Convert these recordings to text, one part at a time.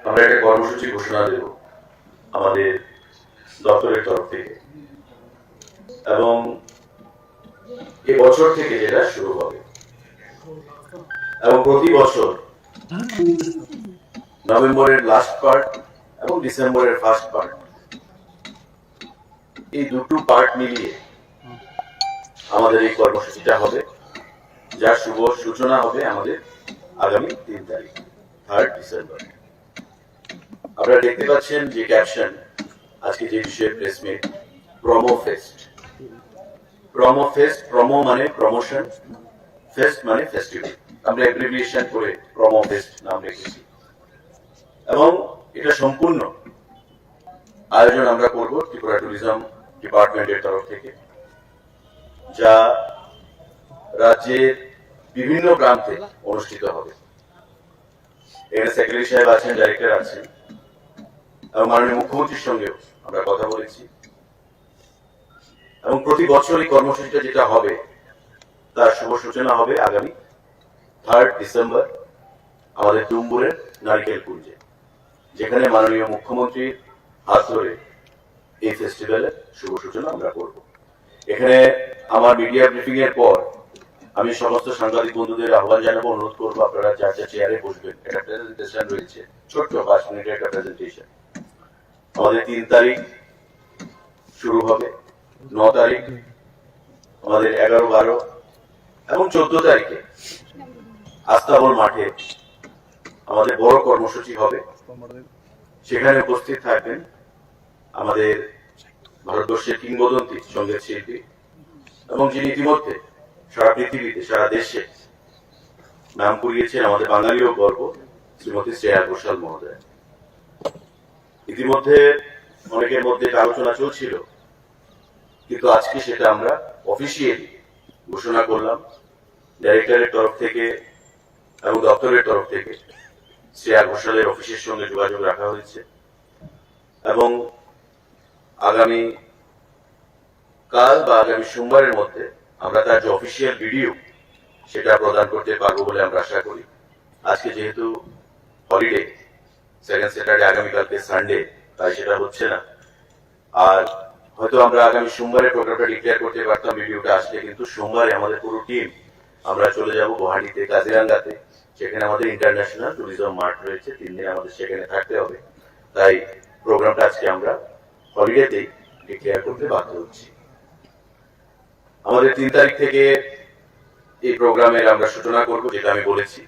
আমরা একটা কর্মসূচি ঘোষণা দেব আমাদের দপ্তরের তরফ থেকে, এবং এবছর থেকে যেটা শুরু হবে এবং প্রতি বছর নভেম্বরের লাস্ট পার্ট এবং ডিসেম্বরের ফার্স্ট পার্ট, এই দুটো পার্ট মিলিয়ে আমাদের এই কর্মসূচিটা হবে, যার শুভ সূচনা হবে আমাদের আগামী 3 তারিখ 3 ডিসেম্বর। আপনারা দেখতে পাচ্ছেন যে ক্যাপশন আজকে যে বিষয়ে press meet, promo fest. Promo fest, promo মানে প্রমোশন, ফেস্ট মানে ফেস্টিভ্যাল, আমরা অ্যাব্রিভিয়েশন করে প্রোমো ফেস্ট নাম রেখেছি। এবং এটা সম্পূর্ণ আয়োজন আমরা করব ত্রিপুরা ট্যুরিজম ডিপার্টমেন্টের তরফ থেকে, যা রাজ্যের বিভিন্ন প্রান্তে অনুষ্ঠিত হবে। এখানে সেক্রেটারি সাহেব আছেন, ডাইরেক্টর আছেন, এবং মাননীয় মুখ্যমন্ত্রীর সঙ্গেও আমরা কথা বলেছি। এবং প্রতি বছর এই কর্মসূচিটা যেটা হবে তার শুভ সূচনা হবে আগামী 3 ডিসেম্বর আমাদের ডুম্বুরের নারিকেল কুঞ্জে, যেখানে মাননীয় মুখ্যমন্ত্রীর হাত ধরে এই ফেস্টিভ্যালের শুভ সূচনা আমরা করব। এখানে আমার মিডিয়া ব্রিফিং এর পর আমি সমস্ত সাংবাদিক বন্ধুদের আহ্বান জানাবো, অনুরোধ করবো আপনারা যার যার চেয়ারে বসবেন। একটা প্রেজেন্টেশন রয়েছে, ছোট্ট 5 মিনিটের একটা প্রেজেন্টেশন। আমাদের 3 তারিখ শুরু হবে, 9 তারিখ আমাদের 11, 12 এবং 14 তারিখে আস্তাবল মাঠে আমাদের বড় কর্মসূচি হবে। সেখানে উপস্থিত থাকবেন আমাদের ভারতবর্ষের কিংবদন্তি সঙ্গীত শিল্পী এবং যিনি ইতিমধ্যে সারা পৃথিবীতে, সারা দেশে নাম কুড়িয়েছেন, আমাদের বাঙালিও গর্ব, শ্রীমতী শ্রেয়া ঘোষাল মহোদয়। ইতিমধ্যে অনেকের মধ্যে আলোচনা চলছিল, কিন্তু আজকে সেটা আমরা অফিসিয়ালি ঘোষণা করলাম। ডাইরেক্টরের তরফ থেকে এবং দপ্তরের তরফ থেকে শ্রেয়া ঘোষালের অফিসের সঙ্গে যোগাযোগ রাখা হয়েছে, এবং আগামী কাল বা আগামী সোমবারের মধ্যে আমরা তার যে অফিসিয়াল ভিডিও সেটা প্রদান করতে পারবো বলে আমরা আশা করি। আজকে যেহেতু হলিডে, সেকেন্ড স্যাটারডে, আগামীকালকে সানডে, তাই সেটা হচ্ছে না। আর হয়তো আমরা আগামী সোমবারে প্রোগ্রামটা ডিক্লেয়ার করতে পারতাম ভিডিওটা আসলে, কিন্তু সোমবারে আমাদের পুরো টিম আমরা চলে যাব গুয়াহাটিতে, কাজিরাঙ্গাতে। সেখানে আমাদের ইন্টারন্যাশনাল ট্যুরিজম মার্ট রয়েছে, 3 দিন আমাদের সেখানে থাকতে হবে। তাই প্রোগ্রামটা আজকে আমরা হলিডেতেই ডিক্লেয়ার করতে বাধ্য হচ্ছি। আমাদের 3 তারিখ থেকে এই প্রোগ্রামের আমরা সূচনা করব, যেটা আমি বলেছি,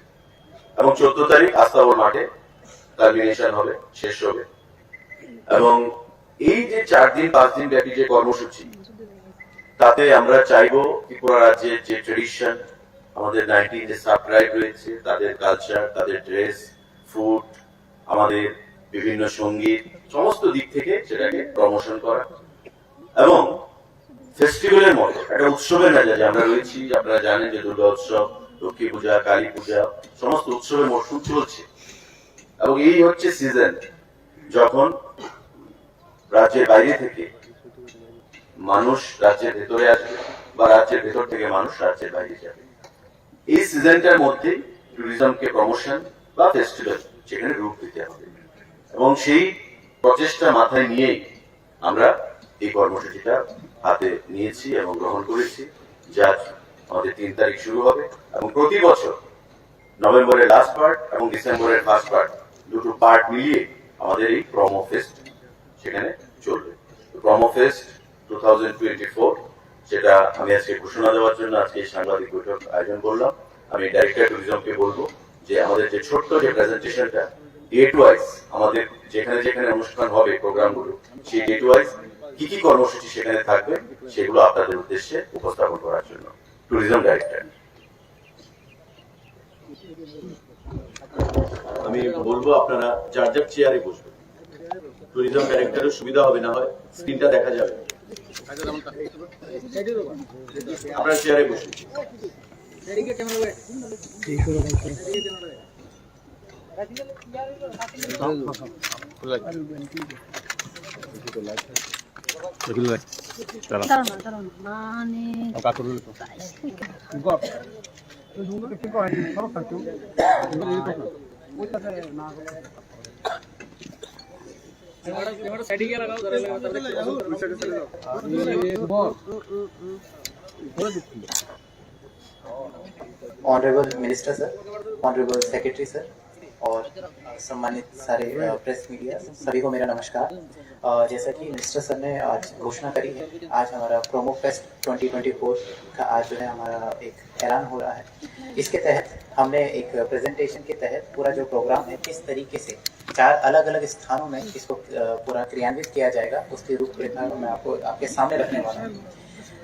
এবং 14 তারিখ আস্তাবল মাঠে টার্মিনেশন হবে, শেষ হবে। এবং এই যে 4 দিন 5 দিন ব্যাপী যে কর্মসূচি, তাতে আমরা চাইবো ত্রিপুরা রাজ্যের যে ট্রেডিশন, আমাদের 19 যে সাব ট্রাইব রয়েছে, তাদের কালচার, তাদের ড্রেস, ফুড, আমাদের বিভিন্ন সঙ্গীত, সমস্ত দিক থেকে সেটাকে প্রমোশন করা, এবং ফেস্টিভ্যালের মতো একটা উৎসবের মেজাজে আমরা রয়েছি। আপনারা জানেন যে দুর্গা উৎসব, লক্ষ্মী পূজা, কালী পূজা, সমস্ত উৎসবের মরশুম চলছে, এবং এই হচ্ছে সিজন যখন রাজ্যের বাইরে থেকে মানুষ রাজ্যের ভেতরে আসবে বা রাজ্যের ভেতর থেকে মানুষ রাজ্যের বাইরে যাবে। এই সিজনটার মধ্যে ট্যুরিজমকে প্রমোশন বা ফেস্টিভ্যাল সেখানে রূপ দিতে হবে, এবং সেই প্রচেষ্টা মাথায় নিয়েই আমরা এই কর্মসূচিটা হাতে নিয়েছি এবং গ্রহণ করেছি, যা আমাদের 3 তারিখ শুরু হবে। এবং প্রতি বছর নভেম্বরের লাস্ট পার্ট এবং ডিসেম্বরের ফার্স্ট পার্ট, দুটো পার্ট মিলিয়ে আমাদের এই প্রোমো ফেস্ট সেখানে চলবে। প্রোমো ফেস্ট 2024 সেটা আমি আজকে ঘোষণা দেওয়ার জন্য আজকে সাংবাদিক বৈঠক আয়োজন করলাম। আমি ডাইরেক্টর ট্যুরিজমকে বলবো যে আমাদের যে ছোট্ট যে প্রেজেন্টেশনটা, ডেট ওয়াইজ আমাদের যেখানে যেখানে অনুষ্ঠান হবে প্রোগ্রামগুলো, সেই ডেট ওয়াইজ কি কি কর্মসূচি সেখানে থাকবে সেগুলো আপনাদের উদ্দেশ্যে উপস্থাপন করার জন্য ট্যুরিজম ডাইরেক্টর। আমি বলবো আপনারা যার যার চেয়ারে বসবেন, ট্যুরিজম ডাইরেক্টরের সুবিধা হবে, না হয় স্ক্রিনটা দেখা যাবে। আপনার চেয়ারে বসুন। Honourable minister sir, honourable secretary sir और सम्मानित सारे प्रेस मीडिया सभी को मेरा नमस्कार। जैसा कि मिनिस्टर सर ने आज घोषणा करी है, आज हमारा प्रोमो फेस्ट 2024 का आज जो है हमारा एक ऐलान हो रहा है। इसके तहत हमने एक प्रेजेंटेशन के तहत पूरा जो प्रोग्राम है किस तरीके से 4 अलग अलग स्थानों में इसको पूरा क्रियान्वित किया जाएगा उसकी रूपरेखा मैं आपको आपके सामने रखने वाला हूँ।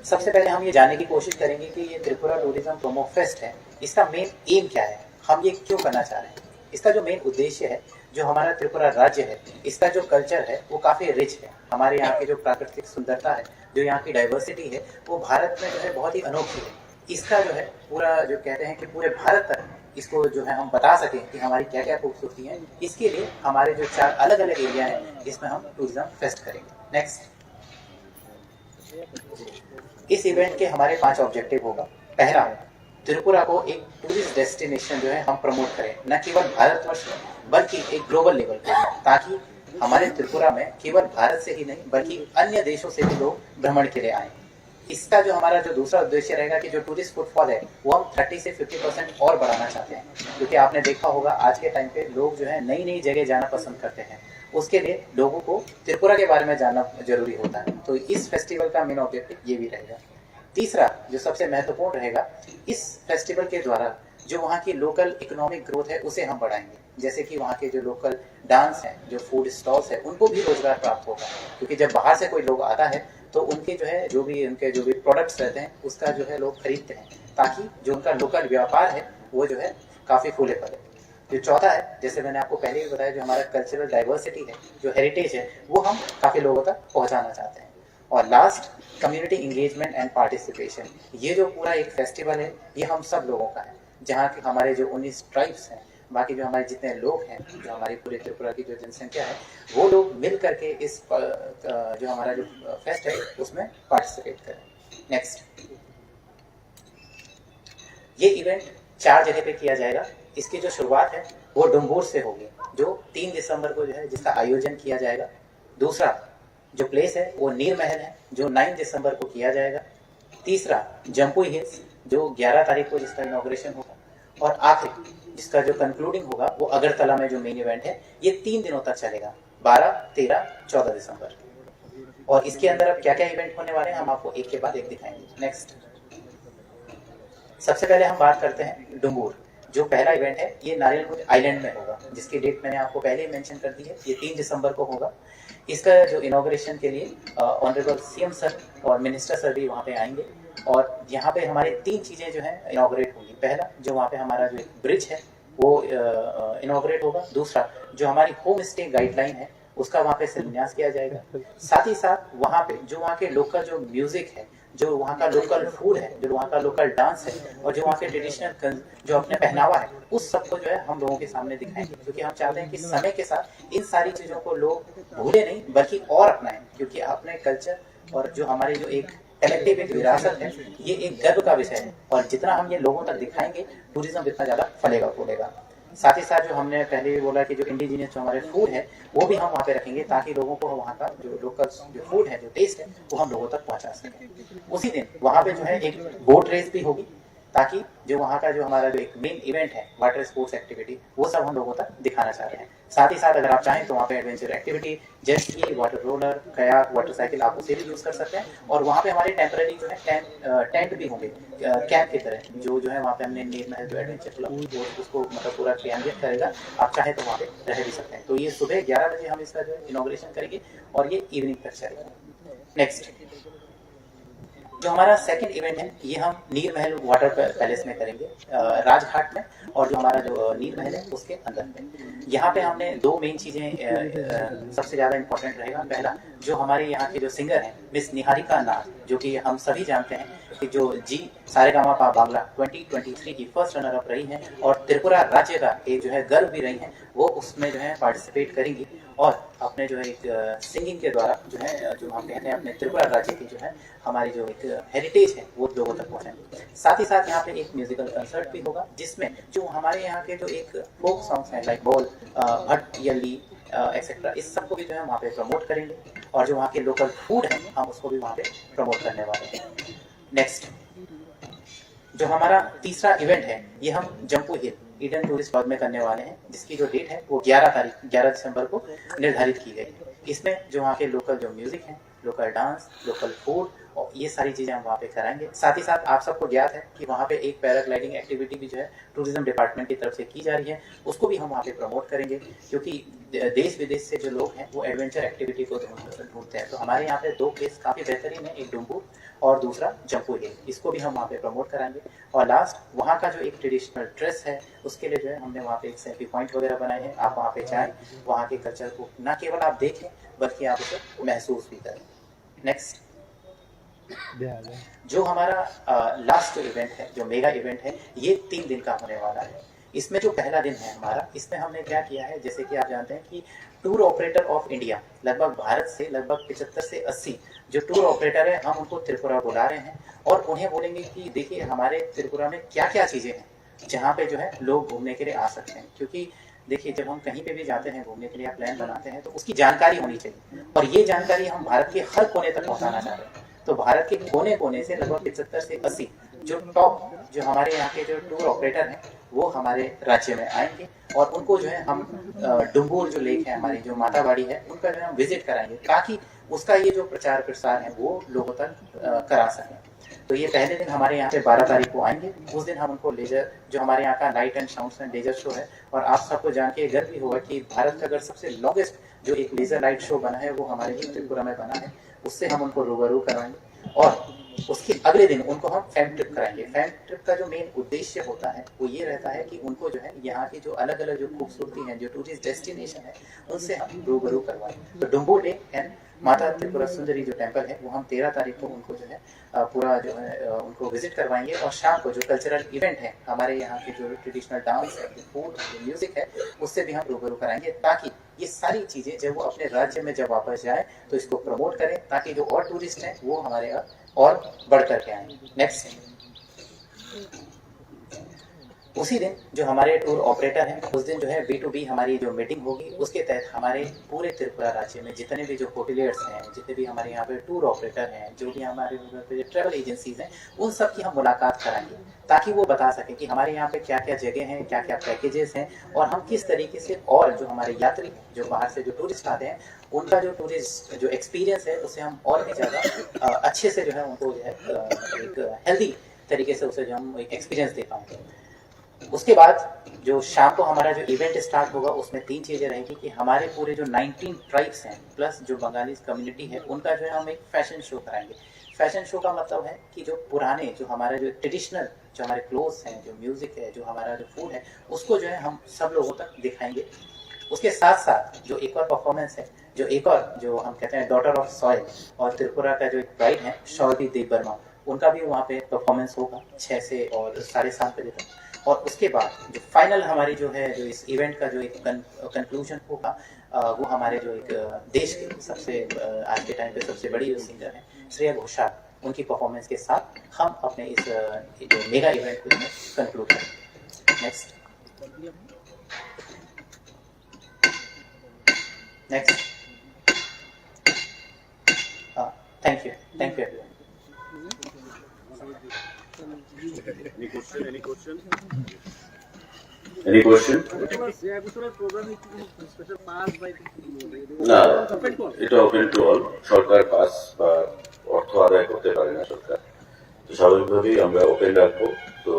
सबसे पहले हम ये जानने की कोशिश करेंगे कि ये त्रिपुरा टूरिज्म प्रोमो फेस्ट है, इसका मेन एम क्या है, हम ये क्यों करना चाह रहे हैं। इसका जो मेन उद्देश्य है, जो हमारा त्रिपुरा राज्य है, इसका जो कल्चर है वो काफ़ी रिच है। हमारे यहाँ की जो प्राकृतिक सुंदरता है, जो यहाँ की डाइवर्सिटी है, वो भारत में जो है बहुत ही अनोखी है। इसका जो है पूरा जो कहते हैं कि पूरे भारत तक इसको जो है हम बता सकें कि हमारी क्या क्या खूबसूरती है, इसके लिए हमारे जो 4 अलग अलग एरिया हैं इसमें हम टूरिज्म फेस्ट करेंगे। नेक्स्ट, इस इवेंट के हमारे 5 ऑब्जेक्टिव होगा। पहला, त्रिपुरा को एक टूरिस्ट डेस्टिनेशन जो है हम प्रमोट करें, न केवल भारतवर्ष में बल्कि एक ग्लोबल लेवल पे, ताकि हमारे त्रिपुरा में केवल भारत से ही नहीं बल्कि अन्य देशों से भी लोग भ्रमण के लिए आए। इसका जो हमारा जो दूसरा उद्देश्य रहेगा कि जो टूरिस्ट फुटफॉल है वो हम 30 से 50% और बढ़ाना चाहते हैं, क्योंकि आपने देखा होगा आज के टाइम पे लोग जो है नई नई जगह जाना पसंद करते हैं। उसके लिए लोगों को त्रिपुरा के बारे में जानना जरूरी होता है, तो इस फेस्टिवल का मेन ऑब्जेक्टिव ये भी रहेगा। तीसरा जो सबसे महत्वपूर्ण रहेगा, इस फेस्टिवल के द्वारा जो वहाँ की लोकल इकोनॉमिक ग्रोथ है उसे हम बढ़ाएंगे। जैसे कि वहाँ के जो लोकल डांस हैं, जो फूड स्टॉल्स है, उनको भी रोजगार प्राप्त होगा, क्योंकि जब बाहर से कोई लोग आता है तो उनके जो है जो भी प्रोडक्ट्स रहते हैं उसका जो है लोग खरीदते हैं, ताकि जो उनका लोकल व्यापार है वो जो है काफ़ी फूले फले। जो चौथा है, जैसे मैंने आपको पहले भी बताया, जो हमारा कल्चरल डाइवर्सिटी है, जो हेरिटेज है, वो हम काफ़ी लोगों तक पहुँचाना चाहते हैं। और last, community engagement and participation. ये जो पूरा एक फेस्टिवल है ये हम सब लोगों का है, जहाँ के हमारे जो 19 ट्राइब्स हैं, बाकी जो हमारे जितने लोग हैं, जो हमारी पूरे त्रिपुरा की जो जनसंख्या है, वो लोग मिल करके इस जो हमारा जो फेस्ट है उसमें पार्टिसिपेट करें। नेक्स्ट, ये इवेंट 4 जगह पे किया जाएगा। इसकी जो शुरुआत है वो डुम्बूर से होगी, जो 3 दिसंबर को जो है जिसका आयोजन किया जाएगा। दूसरा जो प्लेस है वो नीर महल है, जो 9 दिसंबर को किया जाएगा। तीसरा जम्पुई हिल्स, जो 11 तारीख को जिसका इनॉग्रेशन होगा। और आखिरी जिसका जो कंक्लूडिंग होगा वो अगरतला में जो मेन इवेंट है, ये 3 दिनों तक चलेगा, 12, 13, 14 दिसंबर। और इसके अंदर अब क्या क्या इवेंट होने वाले हैं हम आपको एक के बाद एक दिखाएंगे। नेक्स्ट, सबसे पहले हम बात करते हैं डुम्बूर। जो पहला इवेंट है ये नारियल आइलैंड में होगा, जिसकी डेट मैंने आपको पहले ही मेंशन कर दी है, ये 3 दिसंबर को होगा। इसका जो इनॉग्रेशन के लिए ऑनरेबल सीएम सर और मिनिस्टर सर भी वहाँ पे आएंगे, और यहाँ पे हमारी 3 चीज़ें जो है इनॉग्रेट होंगी। पहला, जो वहाँ पे हमारा जो एक ब्रिज है वो इनॉग्रेट होगा। दूसरा, जो हमारी होम स्टे गाइडलाइन है उसका वहाँ पे शिलान्यास किया जाएगा। साथ ही साथ वहाँ पे जो वहाँ के लोकल जो म्यूजिक है, जो वहाँ का लोकल फूड है, जो वहाँ का लोकल डांस है, और जो वहाँ के ट्रेडिशनल जो अपने पहनावा है, उस सबको जो है हम लोगों के सामने दिखाएंगे, क्योंकि हम चाहते हैं कि समय के साथ इन सारी चीज़ों को लोग भूले नहीं बल्कि और अपनाएं, क्योंकि अपने कल्चर और जो हमारी जो एक कलेक्टिव एक विरासत है, ये एक गर्व का विषय है, और जितना हम ये लोगों तक दिखाएंगे टूरिज्म जितना ज़्यादा फलेगा फूलेगा। साथ ही साथ जो हमने पहले भी बोला कि जो इंडिजिनियस जो हमारे फूड है वो भी हम वहाँ पे रखेंगे, ताकि लोगों को वहाँ का जो लोकल जो फूड है, जो टेस्ट है, वो हम लोगों तक पहुँचा सकें। उसी दिन वहाँ पे जो है एक बोट रेस भी होगी, ताकि जो वहाँ का जो हमारा जो एक मेन इवेंट है वाटर स्पोर्ट्स एक्टिविटी, वो सब हम लोगों तक दिखाना चाह रहे हैं। साथ ही साथ अगर आप चाहें तो वहाँ पे adventure activity, jet ski, water roller, kayak, water cycle आप उसे भी यूज़ कर सकते हैं। और वहाँ पे हमारे टेम्पररी जो है टेंट भी होंगे कैंप की तरह, जो है वहाँ पे हमने नीर महल जो एडवेंचर क्लब उसको मतलब पूरा क्रियान्वित करेगा। आप चाहें तो वहाँ पे रह भी सकते हैं। तो ये सुबह 11 बजे हम इसका जो है इनॉग्रेशन करेंगे और ये इवनिंग तक चलेगा। नेक्स्ट, जो हमारा सेकंड इवेंट है ये हम नीर महल वाटर पैलेस में करेंगे, राजघाट में, और जो हमारा जो नीर महल है उसके अंदर में। यहाँ पे हमने 2 मेन चीज़ें सबसे ज़्यादा इम्पोर्टेंट रहेगा। पहला, जो हमारे यहाँ के जो सिंगर हैं मिस निहारिका नाथ, जो कि हम सभी जानते हैं कि जो जी सारेगामापा बांग्ला 2023 की फर्स्ट रनर अप रही हैं, और त्रिपुरा राज्य का एक जो है गर्व भी रही हैं, वो उसमें जो है पार्टिसिपेट करेंगी और अपने जो है एक सिंगिंग के द्वारा जो है जो हम कहते हैं अपने त्रिपुरा राज्य की जो है हमारी जो एक हेरिटेज है वो लोगों तक पहुँचाएंगे। साथ ही साथ यहाँ पे एक म्यूजिकल कंसर्ट भी होगा, जिसमें जो हमारे यहाँ के जो एक फोक सॉन्ग्स हैं लाइक बोल, भट्ट यल्ली, एक्सेट्रा, इस सबको भी जो है वहाँ पे प्रमोट करेंगे। और जो वहाँ के लोकल फूड है हम उसको भी वहाँ पे प्रमोट करने वाले हैं। नेक्स्ट जो हमारा तीसरा इवेंट है ये हम जम्पू हिल ईडन टूरिस्ट लॉज में करने वाले हैं, जिसकी जो डेट है वो 11 दिसंबर को निर्धारित की गई। इसमें जो वहाँ के लोकल जो म्यूजिक है, लोकल डांस, लोकल फूड और ये सारी चीज़ें हम वहाँ पे कराएंगे। साथ ही साथ आप सबको ज्ञात है कि वहाँ पे एक पैराग्लाइडिंग एक्टिविटी भी जो है टूरिज्म डिपार्टमेंट की तरफ से की जा रही है, उसको भी हम वहाँ पे प्रमोट करेंगे, क्योंकि देश विदेश से जो लोग हैं वो एडवेंचर एक्टिविटी को ढूंढते हैं। तो हमारे यहाँ पे 2 प्लेस काफ़ी बेहतरीन है, एक डुम्बू और दूसरा जम्पू हिल, इसको भी हम वहाँ पे प्रमोट कराएंगे। और लास्ट वहाँ का जो एक ट्रेडिशनल ड्रेस है उसके लिए जो है हमने वहाँ पे एक सेल्फी पॉइंट वगैरह बनाए हैं। आप वहाँ पे जाएँ, वहाँ के कल्चर को न केवल आप देखें बल्कि आप उसे महसूस भी करें। नेक्स्ट जो हमारा लास्ट जो इवेंट है, जो मेगा इवेंट है, ये 3 दिन का होने वाला है। इसमें जो पहला दिन है हमारा, इसमें हमने क्या किया है, जैसे कि आप जानते हैं कि टूर ऑपरेटर ऑफ इंडिया लगभग भारत से लगभग 75 से 80 जो टूर ऑपरेटर है हम उनको त्रिपुरा बुला रहे हैं और उन्हें बोलेंगे कि देखिए हमारे त्रिपुरा में क्या क्या चीज़ें हैं जहाँ पे जो है लोग घूमने के लिए आ सकते हैं। क्योंकि देखिए जब हम कहीं पे भी जाते हैं घूमने के लिए प्लान बनाते हैं तो उसकी जानकारी होनी चाहिए, और ये जानकारी हम भारत के हर कोने तक पहुँचाना चाह रहे हैं। तो भारत के कोने कोने से लगभग 75 से 80 जो टॉप जो हमारे यहाँ के जो टूर ऑपरेटर हैं वो हमारे राज्य में आएंगे और उनको जो है हम डुम्बूर जो लेक है हमारी जो माताबाड़ी है उनका जो है हम विजिट कराएंगे, ताकि उसका ये जो प्रचार प्रसार है वो लोगों तक करा सकें। तो ये पहले दिन हमारे यहाँ पे 12 तारीख को आएंगे। उस दिन हम उनको लेजर जो हमारे यहाँ का light and sounds and laser show है, और आप सबको जान के गर्व भी होगा कि भारत का अगर सबसे लॉन्गेस्ट जो एक लेजर लाइट शो बना है वो हमारे ही त्रिपुरा में बना है, उससे हम उनको रूबरू करवाएंगे। और उसके अगले दिन उनको हम फैम ट्रिप कराएंगे। फैम ट्रिप का जो मेन उद्देश्य होता है वो ये रहता है कि उनको जो है यहाँ की जो अलग अलग जो खूबसूरती है, जो टूरिस्ट डेस्टिनेशन है, उनसे हम रूबरू करवाएं। तो डुम्बू लेक एंड माता त्रिपुरा सुंदरी जो टेम्पल है वो हम 13 तारीख को उनको जो है पूरा जो है उनको विजिट करवाएंगे। और शाम को जो कल्चरल इवेंट है हमारे यहाँ के जो ट्रेडिशनल डांस है, फूड, म्यूजिक है, उससे भी हम रूबरू कराएंगे, ताकि ये सारी चीज़ें जब वो अपने राज्य में जब वापस जाए तो इसको प्रमोट करें, ताकि जो और टूरिस्ट हैं वो हमारे यहाँ और बढ़ करके आए। नेक्स्ट उसी दिन जो हमारे टूर ऑपरेटर हैं उस दिन जो है B2B हमारी जो मीटिंग होगी, उसके तहत हमारे पूरे त्रिपुरा राज्य में जितने भी जो होटलियर्स हैं, जितने भी हमारे यहाँ पे टूर ऑपरेटर हैं, जो भी हमारे जो ट्रैवल एजेंसीज हैं, उन सब की हम मुलाकात कराएंगे, ताकि वो बता सकें कि हमारे यहाँ पे क्या क्या जगह हैं, क्या क्या पैकेजेस हैं, और हम किस तरीके से और जो हमारे यात्री जो बाहर से जो टूरिस्ट आते हैं उनका जो टूरिस्ट जो एक्सपीरियंस है उसे हम और भी ज़्यादा अच्छे से जो है उनको जो है एक हेल्दी तरीके से उसे जो हम एक एक्सपीरियंस दे पाएंगे। उसके बाद जो शाम को हमारा जो इवेंट स्टार्ट होगा उसमें 3 चीज़ें रहेंगी कि हमारे पूरे जो 19 ट्राइब्स हैं प्लस जो बंगाली कम्युनिटी है उनका जो है हम एक फैशन शो कराएंगे। फैशन शो का मतलब है कि जो पुराने जो हमारे जो ट्रेडिशनल जो हमारे क्लोथ्स हैं, जो म्यूज़िक है, जो हमारा जो फूड है, उसको जो है हम सब लोगों तक दिखाएंगे। उसके साथ साथ जो एक और परफॉर्मेंस है, जो एक और जो हम कहते हैं डॉटर ऑफ सॉइल और त्रिपुरा का जो एक ब्राइड है शौरी देव वर्मा, उनका भी वहाँ पे परफॉर्मेंस होगा 6 से और 7:30 बजे तक। और उसके बाद जो फाइनल हमारी जो है जो इस इवेंट का जो एक कंक्लूजन होगा वो हमारे जो एक देश के सबसे आज के टाइम पे सबसे बड़ी जो सिंगर है श्रेया घोषाल, उनकी परफॉर्मेंस के साथ हम अपने इस जो मेगा इवेंट को कंक्लूड करेंगे। Next thank you everyone. Any question? Any question? না, এটা open to all. Sarkar pass বা অর্থ আদায় করতে পারে না সরকার, তো স্বাভাবিকভাবেই আমরা ওপেন রাখবো। তো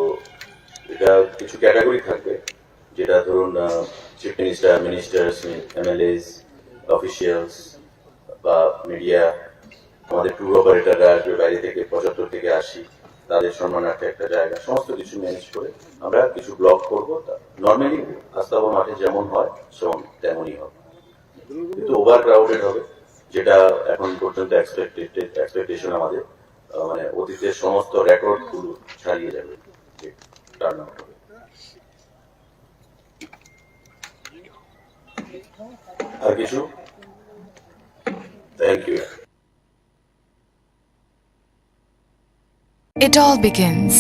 এটা কিছু ক্যাটাগরি থাকবে, যেটা ধরুন chief minister, ministers, MLAs, officials বা মিডিয়া, আমাদের ট্যুর অপারেটাররা আসবে বাইরে থেকে 75 থেকে 80, তাদের সম্মানার্থে একটা জায়গা, সমস্ত কিছু ম্যানেজ করে আমরা কিছু ব্লক করবো। নর্মালি আস্তাবল মাঠে যেমন হয় তেমনই হবে, কিন্তু ওভার ক্রাউডেড হবে, যেটা এখন পর্যন্ত এক্সপেকটেশন আমাদের মানে অতীতের সমস্ত রেকর্ড গুলো ছাড়িয়ে যাবে টার্ন আউট হবে। আর কিছু? Thank you. It all begins